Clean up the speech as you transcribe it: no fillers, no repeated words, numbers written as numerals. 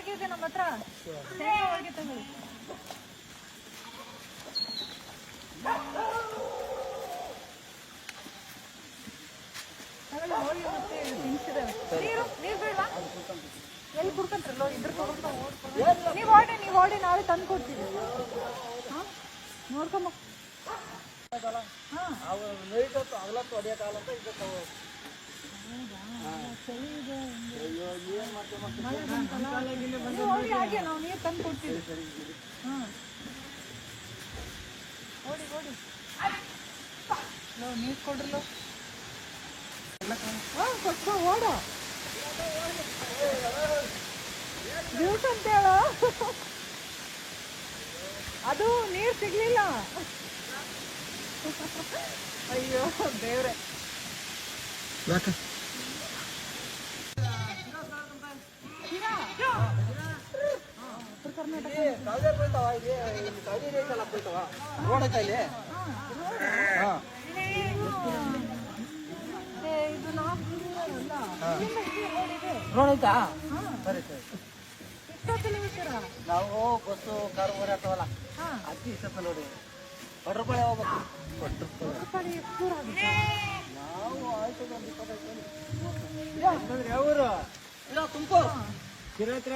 ಹೋಳಿಗೆ ಇದೆ ನಮ್ಮ ಹತ್ರ. ಶೇಂಗಾ ಹೋಳಿಗೆ ತಗೊಳ್ಳಿ. ಹೋಳಿಗೆ ಮತ್ತೆ ತಿನ್ಸಿದಾವೆ. ನೀರು ಬೇಡವಾ? ಎಲ್ಲಿ ಕುಡ್ಕೊಂಡ್ರಲ್ಲೋ ಇದ್ರ ತಗೊಂಡು ನೀವು ಓಡಿ ನಾಳೆ ತಂದು ಕೊಡ್ತೀವಿ. ಹಾಂ ನೋಡ್ಕೊಂಬ. ಹಾಗೆ ನಾವು ನೀರು ತಂದು ಕೊಡ್ತೀವಿ. ಹಾಂ ಓಡಿ ನೀರು ಕೊಡ್ರಲ್ಲೋ. ಹಾಂ ಕೊಟ್ಟು ಓಡ ದಿವಸ ಅಂತ ಹೇಳ. ಅದು ನೀರು ಸಿಗ್ಲಿಲ್ಲ. ಅಯ್ಯೋ ದೇವ್ರೆ. ನಾವು ಬಸ್ಸು ಕಾರು ಓಡಾಡ್ತಾವಲ್ಲ ಅತಿ ಇಷ್ಟ ನೋಡಿ. ಕೊಟ್ರಪಾಳಿ ಹೋಗ್ಬೇಕು. ನಾವು ಆಯ್ತು ಯಾವ ಊರು? ಇಲ್ಲ ತುಮಕೂರು. ಕಿರತ್ರ